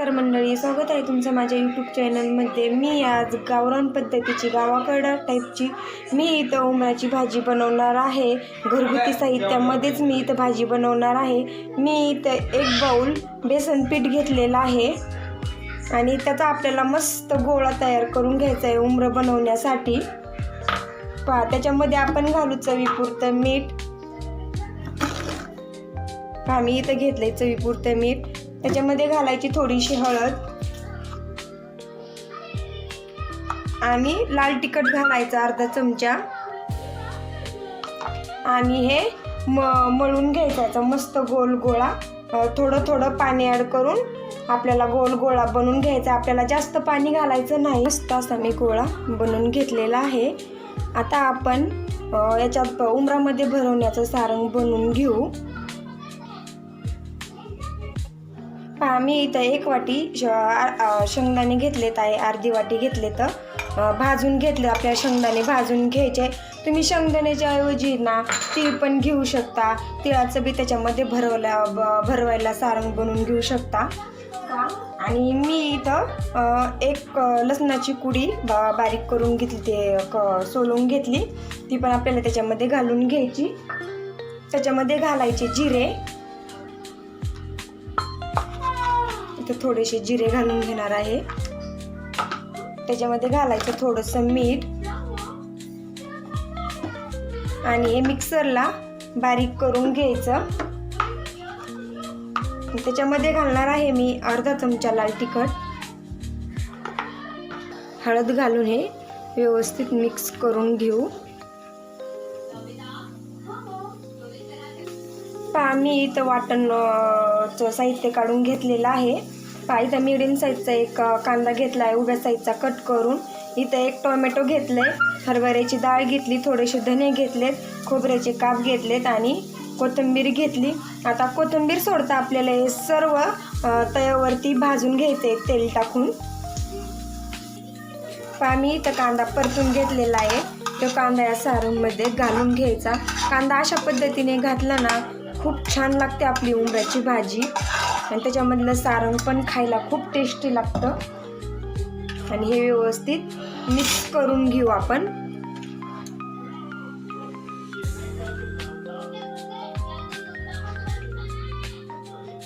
नमस्कार मंडळी, स्वागत आहे तुमचं माझ्या यूट्यूब चॅनलमध्ये। मी आज गावरान पद्धतीची गावाकडं टाईपची मी इथं उमराची भाजी बनवणार आहे। घरगुती साहित्यामध्येच मी इथं भाजी बनवणार आहे। मी इथं 1 बाउल बेसन पीठ घेतलेलं आहे आणि त्याचा आपल्याला मस्त गोळा तयार करून घ्यायचा आहे उमरं बनवण्यासाठी। पहा, त्याच्यामध्ये आपण घालू चवीपुरतं मीठ। पहा, मी इथं घेतलंय चवीपुरतं मीठ। त्याच्यामध्ये घालायची थोडीशी हळद आणि लाल तिखट घालायचं अर्धा चमचा आणि हे मळून घ्यायचा मस्त गोल गोळा। थोडं थोडं पाणी ॲड करून आपल्याला गोल गोळा बनवून घ्यायचा। आपल्याला जास्त पाणी घालायचं नाही। मस्त असा मी गोळा बनवून घेतलेला आहे। आता आपण याच्यात उमरामध्ये भरवण्याचं सारण बनवून घेऊ। मी इथं 1 वाटी शेंगदाणे घेतलेत आहे, अर्धी वाटी घेतले तर भाजून घेतले। आपल्याला शेंगदाणे भाजून घ्यायचे। तुम्ही शेंगदाण्याच्या ऐवजी ना तीळ पण घेऊ शकता। तिळाचं बी त्याच्यामध्ये भरवायला सारण बनवून घेऊ शकता। आणि मी इथं 1 लसणाची कुडी बारीक करून घेतली, ते सोलून घेतली, ती पण आपल्याला त्याच्यामध्ये घालून घ्यायची। त्याच्यामध्ये घालायचे जिरे, थोडेसे जिरे घालून घेणार आहे। त्याच्यामध्ये घालायचं थोडंसं मीठ आणि हे मिक्सरला बारीक करून घ्यायचं। त्याच्यामध्ये घालणार आहे मी अर्धा चमचा लाल तिखट, हळद घालून हे व्यवस्थित मिक्स करून घेऊ। मी इथं वाटणचं साहित्य काढून घेतलेलं आहे। इथं मीडियम साईजचा 1 कांदा घेतला आहे उभ्या साईजचा कट करून। इथं 1 टोमॅटो घेतले, हरभऱ्याची डाळ घेतली, थोडेसे धने घेतलेत, खोबऱ्याचे काप घेतलेत आणि कोथिंबीर घेतली। आता कोथिंबीर सोडता आपल्याला हे सर्व तव्यावरती भाजून घ्यायचे तेल टाकून। मी इथं कांदा परतून घेतलेला आहे, तो कांदा या सारणमध्ये घालून घ्यायचा। कांदा अशा पद्धतीने घातला ना खूप छान लागते आपली उमराची भाजी आणि त्याच्यामधलं सारण पण खायला खूप टेस्टी लागतं। आणि हे व्यवस्थित मिक्स करून घेऊ आपण।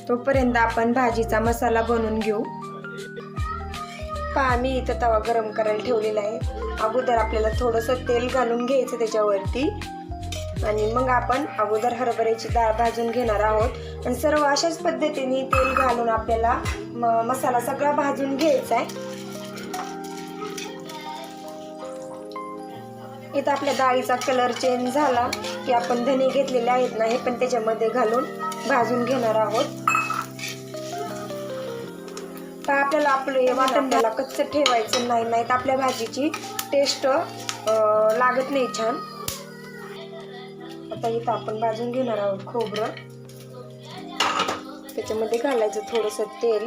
तोपर्यंत आपण भाजीचा मसाला बनवून घेऊ। मी इथं तवा गरम करायला ठेवलेला आहे। अगोदर आपल्याला थोडंसं तेल घालून घ्यायचं त्याच्यावरती आणि मग आपण अगोदर हरभऱ्याची डाळ भाजून घेणार आहोत। आणि सर्व अशाच पद्धतीने तेल घालून आपल्याला मसाला सगळा भाजून घ्यायचा आहे। इथं आपल्या डाळीचा कलर चेंज झाला की आपण धने घेतलेले आहेत ना, हे पण त्याच्यामध्ये घालून भाजून घेणार आहोत। तर आपल्याला आपलं हे वाटण त्याला कच्चं ठेवायचं नाही, तर आपल्या भाजीची टेस्ट लागत नाही छान। आता इथं आपण भाजून घेणार आहोत खोबरं। त्याच्यामध्ये घालायचं थोडंसं तेल,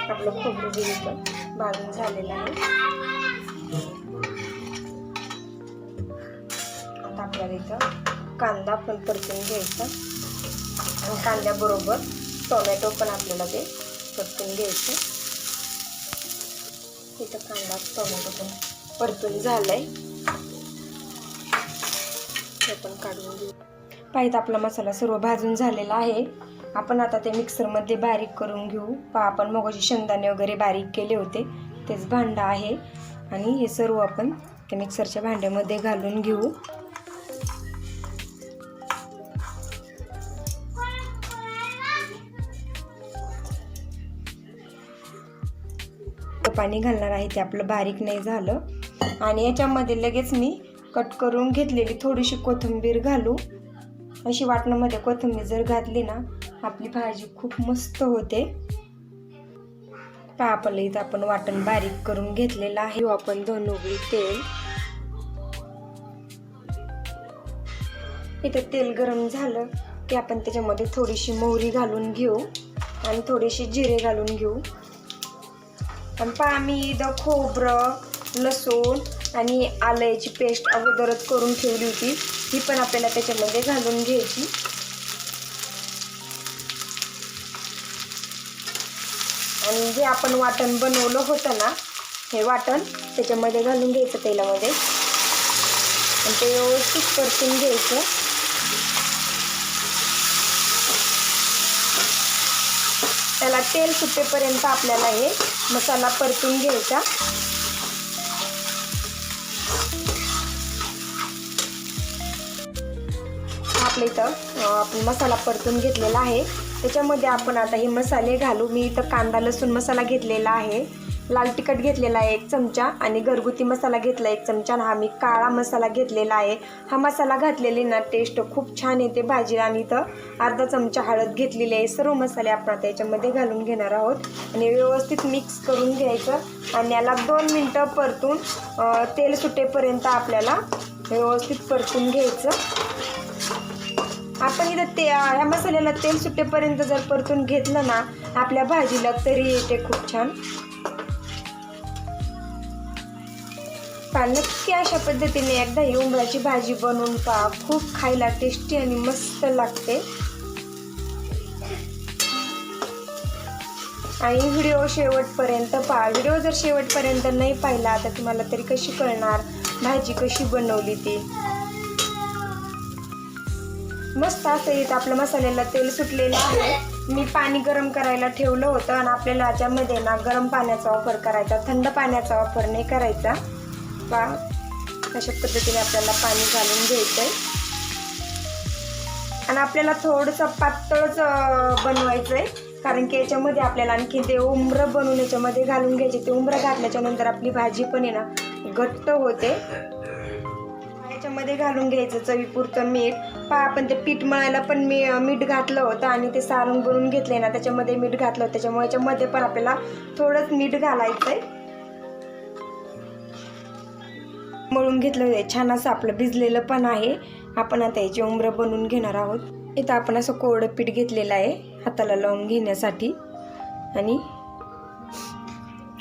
आपलं खोबरं बी इथं भाजून झालेलं आहे। आता आपल्याला इथं कांदा पण परतून घ्यायचा आणि कांद्याबरोबर टोमॅटो पण आपल्याला ते परतून घ्यायचं। इथं कांदा टोमॅटो पण परतून झालाय, हे पण काढून घेऊ। पाहिजे आपला मसाला सर्व भाजून झालेला आहे। आपण आता ते मिक्सरमध्ये बारीक करून घेऊ। आपण मगाशी शेंगदाणे वगैरे बारीक केले होते तेच भांडं आहे आणि हे सर्व आपण त्या मिक्सरच्या भांड्यामध्ये घालून घेऊ। पाणी घालणार आहे, ते आपलं बारीक नाही झालं। आणि याच्यामध्ये लगेच मी कट करून घेतलेली थोडीशी कोथिंबीर घालू। अशी वाटणामध्ये कोथिंबीर जर घातली ना आपली भाजी खूप मस्त होते। आपलं इथं आपण वाटण बारीक करून घेतलेलं आहे। आपण 2 उकळी तेल, इथं तेल गरम झालं की आपण त्याच्यामध्ये थोडीशी मोहरी घालून घेऊ आणि थोडीशी जिरे घालून घेऊ। आणि मी इथं खोबरं, लसूण आणि आल्याची पेस्ट अगोदरच करून ठेवली होती, ही पण आपल्याला त्याच्यामध्ये घालून घ्यायची. आणि जे आपण वाटण बनवलं होतं ना, हे वाटण त्याच्यामध्ये घालून घ्यायचं तेलामध्ये आणि ते व्यवस्थित परतून घ्यायचं. त्याला तेल सुटेपर्यंत आपल्याला हे मसाला परतून घ्यायचा. आपल्या इथं आपण मसाला परतून घेतलेला आहे. त्याच्यामध्ये आपण आता हे मसाले घालू. मी इथं कांदा लसूण मसाला घेतलेला आहे, लाल तिखट घेतलेला आहे 1 चमचा आणि घरगुती मसाला घेतला 1 चमचा आणि हा मी काळा मसाला घेतलेला आहे. हा मसाला घातलेली ना टेस्ट खूप छान येते भाजीला. आणि इथं अर्धा चमचा हळद घेतलेली आहे. सर्व मसाले आपण आता याच्यामध्ये घालून घेणार आहोत आणि व्यवस्थित मिक्स करून घ्यायचं आणि याला 2 मिनटं परतून तेल सुटेपर्यंत आपल्याला व्यवस्थित परतून घ्यायचं. आपण इथं ह्या मसाल्याला तेल सुटेपर्यंत जर परतून घेतलं ना आपल्या भाजीला तरी येते खूप छान. नक्की अशा पद्धतीने एकदा ही उंबराची भाजी बनवून पहा. खूप खायला टेस्टी आणि मस्त लागते. आणि व्हिडिओ शेवटपर्यंत पहा. व्हिडिओ जर शेवटपर्यंत नाही पाहिला तर तुम्हाला तरी कशी कळणार भाजी कशी बनवली ती. मस्त असं इथं आपल्या मसाल्याला तेल सुटलेलं आहे. मी पाणी गरम करायला ठेवलं होतं आणि आपल्याला याच्यामध्ये ना गरम पाण्याचा वापर करायचा, थंड पाण्याचा वापर नाही करायचा. पहा अशा पद्धतीने आपल्याला पाणी घालून घ्यायचं आहे आणि आपल्याला थोडंसं पातळच बनवायचं आहे, कारण की याच्यामध्ये आपल्याला आणखी ते उंबरं बनवून याच्यामध्ये घालून घ्यायचे. ते उंबरं घातल्याच्या नंतर आपली भाजी पण आहे ना घट्ट होते. याच्यामध्ये घालून घ्यायचं चवीपुरतं मीठ. पहा आपण ते पीठ मळायला पण मीठ घातलं होतं आणि ते सारण बनवून घेतले ना त्याच्यामध्ये मीठ घातलं होतं, त्याच्यामुळे याच्यामध्ये पण आपल्याला थोडंच मीठ घालायचं आहे. मळून घेतलं होतं, छान असं आपलं भिजलेलं पण आहे. आपण आता याचे उंबरं बनवून घेणार आहोत. इथं आपण असं कोरडं पीठ घेतलेलं आहे हाताला लावून घेण्यासाठी आणि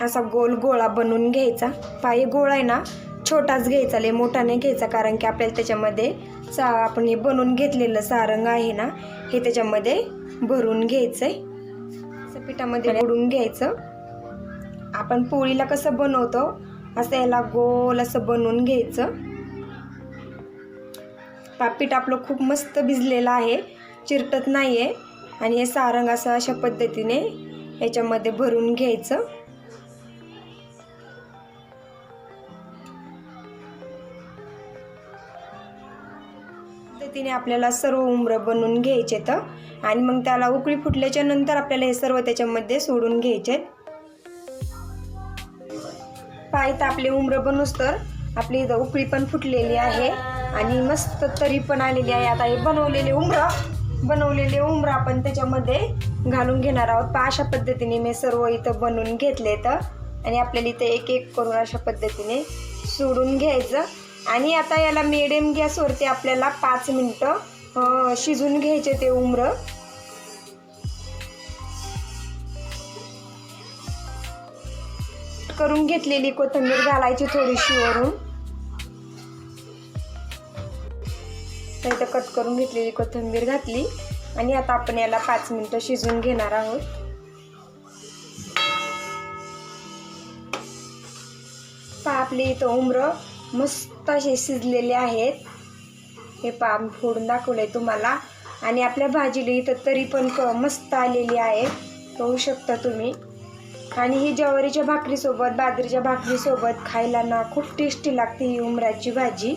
असा गोल गोळा बनवून घ्यायचा. पाय गोळा आहे ना छोटाच घ्यायचा, लय मोठा नाही घ्यायचा, कारण की आपल्याला त्याच्यामध्ये आपण हे बनवून घेतलेलं सारंग आहे ना हे त्याच्यामध्ये भरून घ्यायचं आहे. असं पिठामध्ये बुडून घ्यायचं. आपण पोळीला कसं बनवतो असं याला गोल असं बनवून घ्यायचं. पीठ आपलं खूप मस्त भिजलेलं आहे, चिरटत नाही आहे. आणि हे सारंग असं अशा पद्धतीने याच्यामध्ये भरून घ्यायचं. पद्धतीने आपल्याला सर्व उंबरं बनवून घ्यायचे तर आणि मग त्याला उकळी फुटल्याच्या नंतर आपल्याला हे सर्व त्याच्यामध्ये सोडून घ्यायचे. पाहिजे तर आपले उंबरं बनवूस तर आपली इथं उकळी पण फुटलेली आहे आणि मस्त तरी पण आलेली आहे. आता हे बनवलेले उंबरं आपण त्याच्यामध्ये घालून घेणार आहोत. अशा पद्धतीने मी सर्व इथं बनवून घेतले तर आणि आपल्याला इथं एक एक करून अशा पद्धतीने सोडून घ्यायचं. आणि आता याला मिडियम गॅसवरती आपल्याला 5 मिनटं शिजून घ्यायचे ते उंबरं. करून घेतलेली कोथिंबीर घालायची थोडीशी वरून. इथं कट करून घेतलेली कोथिंबीर घातली आणि आता आपण याला 5 मिनटं शिजून घेणार आहोत. पहा आपली इथं उंबरं मस्त असे शिजलेले आहेत. हे पहा फोडून दाखवलंय तुम्हाला. आणि आपल्या भाजीला इथं तरी पण मस्त आलेली आहे, पाहू शकता तुम्ही. आणि ही ज्वारीच्या भाकरीसोबत बाजरीच्या भाकरीसोबत खायला ना खूप टेस्टी लागते ही उंबराची भाजी.